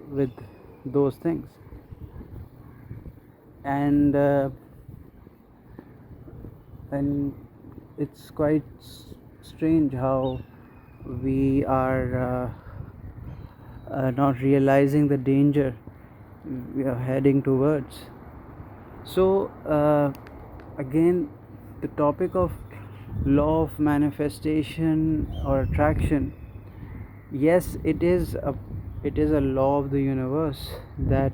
with those things. And it's quite strange how we are not realizing the danger we are heading towards. So again, the topic of law of manifestation or attraction, yes, it is a law of the universe that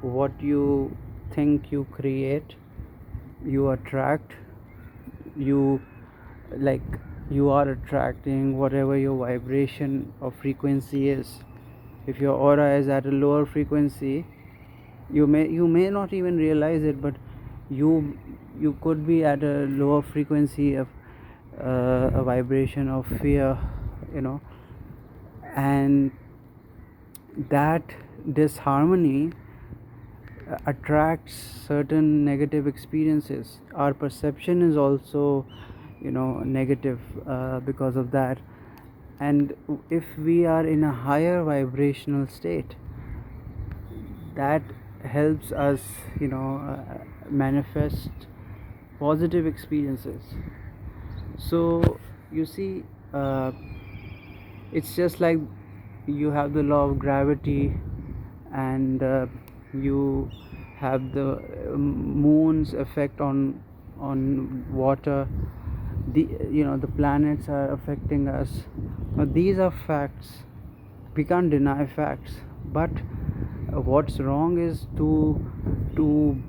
what you think you create, you attract. You like you are attracting whatever your vibration or frequency is. If your aura is at a lower frequency, you may not even realize it, but you could be at a lower frequency of a vibration of fear, you know and that disharmony attracts certain negative experiences. Our perception is also negative because of that. And if we are in a higher vibrational state, that helps us manifest positive experiences. So you see, it's just like you have the law of gravity, and you have the moon's effect on water. The planets are affecting us. Now these are facts, we can't deny facts. But what's wrong is to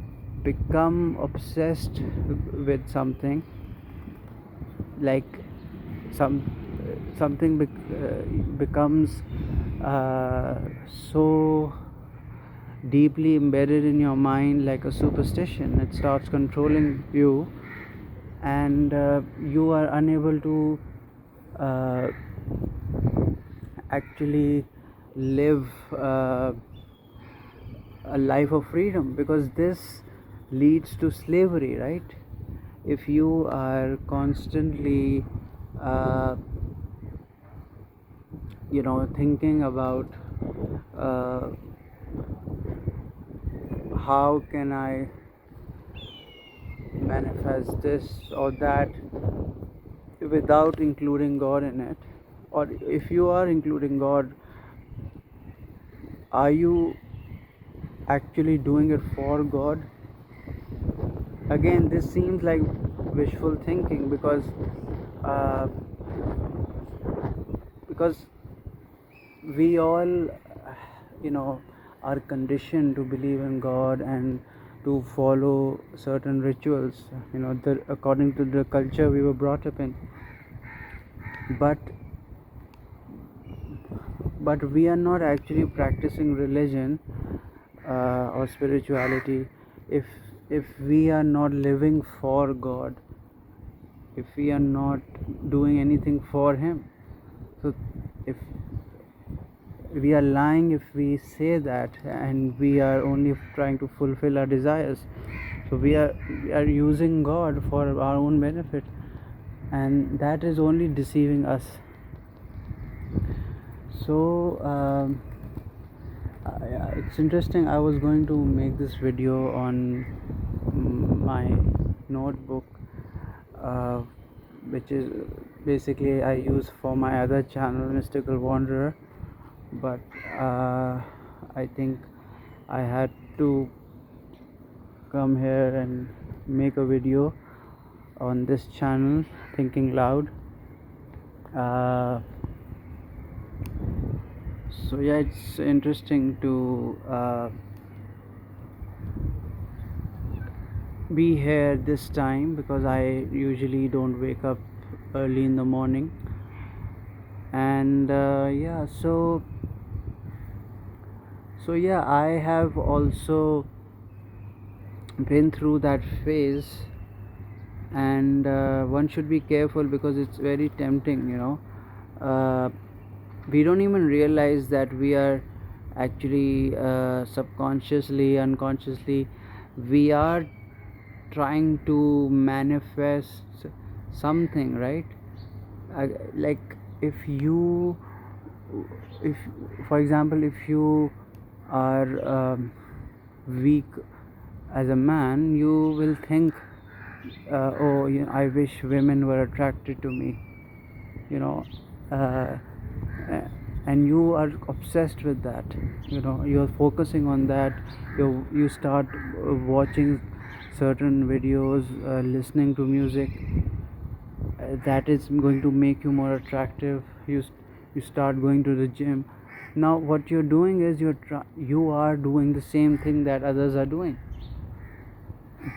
become obsessed with something, like some something becomes so deeply embedded in your mind, like a superstition. It starts controlling you, and you are unable to uh, actually live a life of freedom, because this leads to slavery, right? If you are constantly uh, thinking about uh, how can I manifest this or that without including God in it, or if you are including God, are you actually doing it for God? Again, this seems like wishful thinking, uh, because we all are conditioned to believe in God and to follow certain rituals, according to the culture we were brought up in. but but we are not actually practicing religion or spirituality if we are not living for God, if we are not doing anything for Him. So if we are lying if we say that, and we are only trying to fulfill our desires. So we are using God for our own benefit, and that is only deceiving us. So it's interesting. I was going to make this video on my notebook, uh, which is basically I use for my other channel, Mystical Wanderer, but I think I had to come here and make a video on this channel, Thinking Loud. So yeah, it's interesting to be here this time, because I usually don't wake up early in the morning. And so yeah, I have also been through that phase, and one should be careful because it's very tempting. We don't even realize that we are actually subconsciously, unconsciously, we are trying to manifest something, right? Like if you if for example, if you are weak as a man, you will think, oh, I wish women were attracted to me, you know, uh, and you are obsessed with that. You're focusing on that. You start watching certain videos, listening to music that is going to make you more attractive. You start going to the gym. Now what you're doing is you are doing the same thing that others are doing.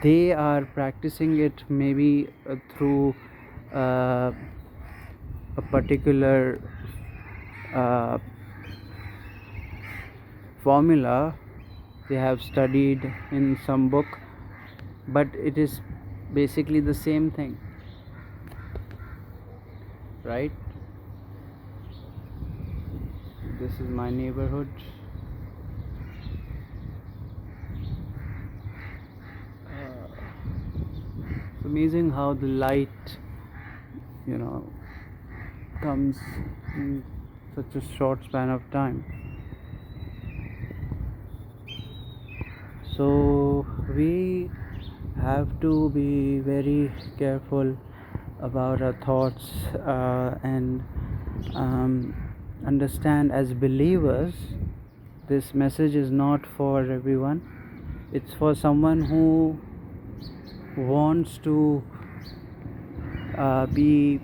They are practicing it maybe through uh, a particular uh, formula they have studied in some book, but it is basically the same thing, right? This is my neighborhood. It's amazing how the light, you know, comes in such a short span of time. So we have to be very careful about our thoughts, and understand, as believers, this message is not for everyone. It's for someone who wants to be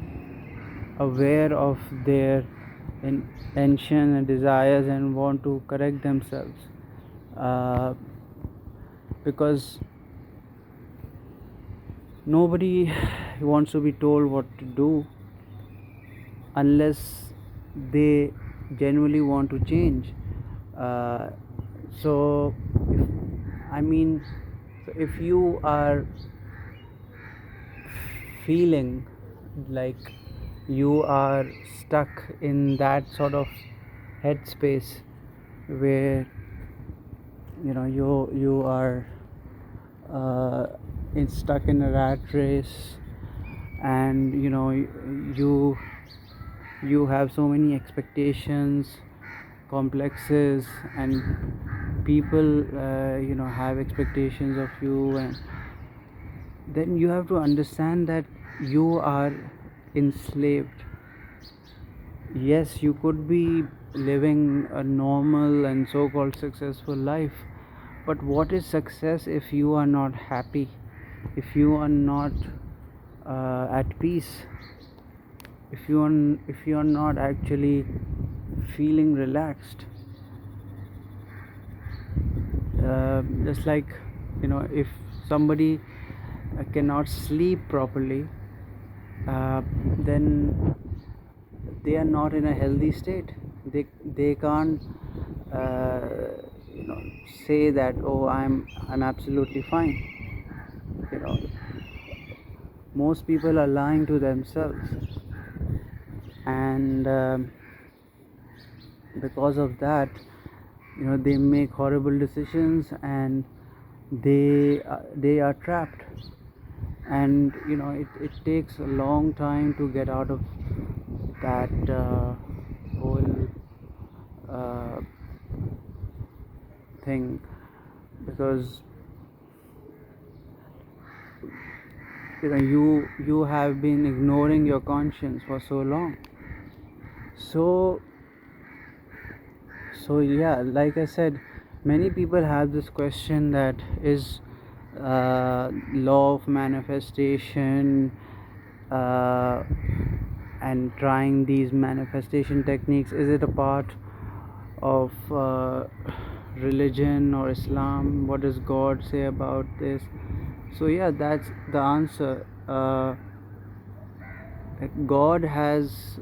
aware of their intention and desires and want to correct themselves, because nobody wants to be told what to do unless they genuinely want to change. uh, so if, I mean, so if you are feeling like you are stuck in that sort of headspace where you are stuck in a rat race, and you have so many expectations, complexes, and people have expectations of you, and then you have to understand that you are enslaved. Yes, you could be living a normal and so-called successful life, but what is success if you are not happy, if you are not at peace, if you are not actually feeling relaxed? Just like, if somebody cannot sleep properly, then they are not in a healthy state. They can't uh, say that, oh, I'm absolutely fine. you know Most people are lying to themselves, and because of that, they make horrible decisions, and they are trapped. And it takes a long time to get out of that whole uh, thing, because you have been ignoring your conscience for so long. So yeah, like I said, many people have this question, that is law of manifestation, uh, and trying these manifestation techniques, is it a part of religion or Islam? What does God say about this? So yeah, that's the answer. God has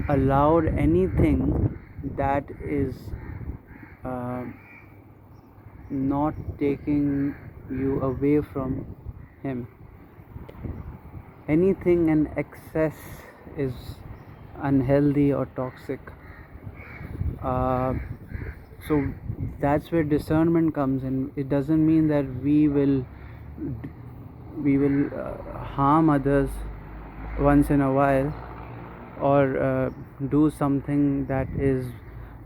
allowed anything that is uh, not taking you away from Him. Anything in excess is unhealthy or toxic. Uh, so that's where discernment comes in. It doesn't mean that we will harm others once in a while, or do something that is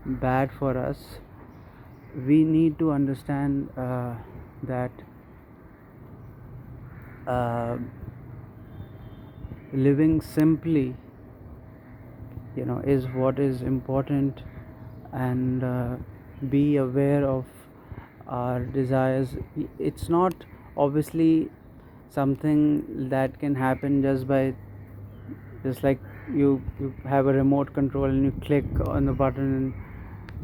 bad for us, we need to understand that uh, living simply, is what is important, and be aware of our desires. It's not obviously something that can happen just like you have a remote control and you click on the button and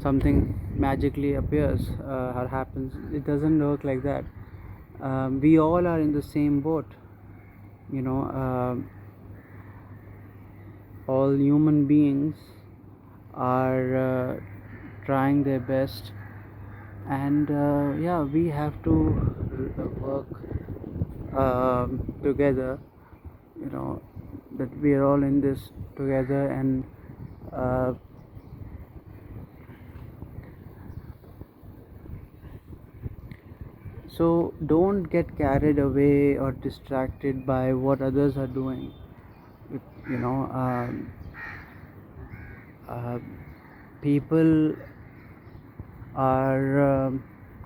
something magically appears or happens. It doesn't work like that. We all are in the same boat, you know all human beings are trying their best, and yeah, we have to work together, that we are all in this together, and uh, so don't get carried away or distracted by what others are doing. you know uh, People are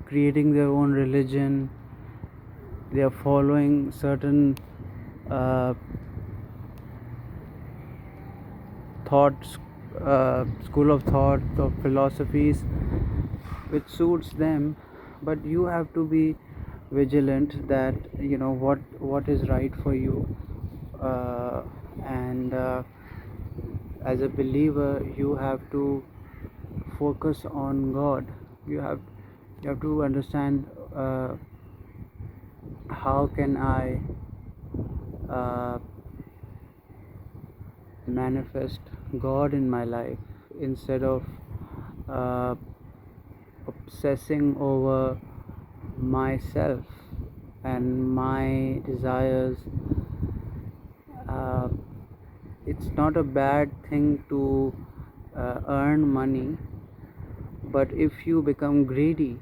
creating their own religion. They are following certain uh, thoughts, school of thought, of philosophies which suits them, but you have to be vigilant that what is right for you, and as a believer you have to focus on God. You have to understand, how can I uh, manifest God in my life instead of uh, obsessing over myself and my desires. uh, it's not a bad thing to earn money, but if you become greedy,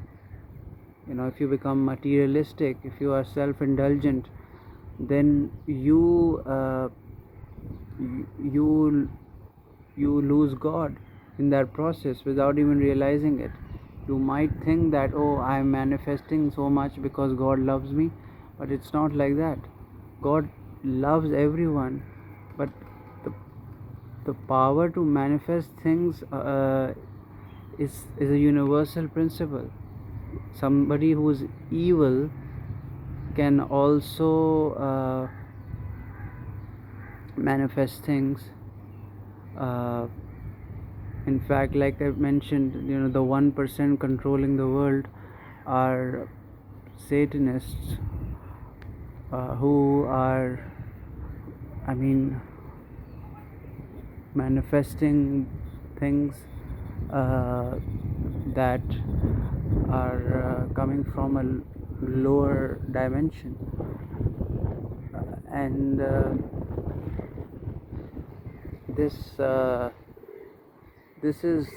if you become materialistic, if you are self-indulgent, then you you lose God in that process without even realizing it. You might think that, oh, I'm manifesting so much because God loves me, but it's not like that. God loves everyone, but the the power to manifest things is a universal principle. Somebody who's evil can also manifest things. uh, in fact, like I mentioned, the 1% controlling the world are Satanists, who are, I mean, manifesting things that are coming from a lower dimension. And this this is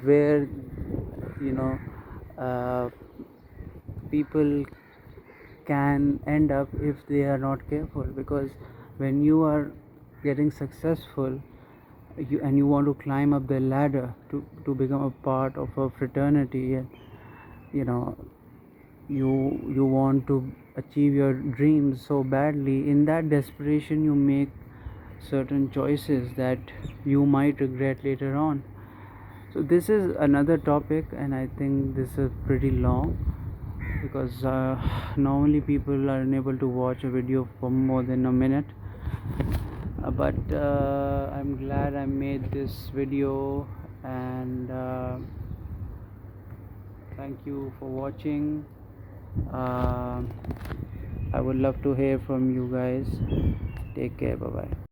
where, you know uh, people can end up if they are not careful, because when you are getting successful, you want to climb up the ladder to become a part of a fraternity, and you know you want to achieve your dreams so badly. In that desperation you make certain choices that you might regret later on. So this is another topic, and I think this is pretty long, because normally people are unable to watch a video for more than a minute. But I'm glad I made this video, and thank you for watching. uh, I would love to hear from you guys. Take care. Bye bye.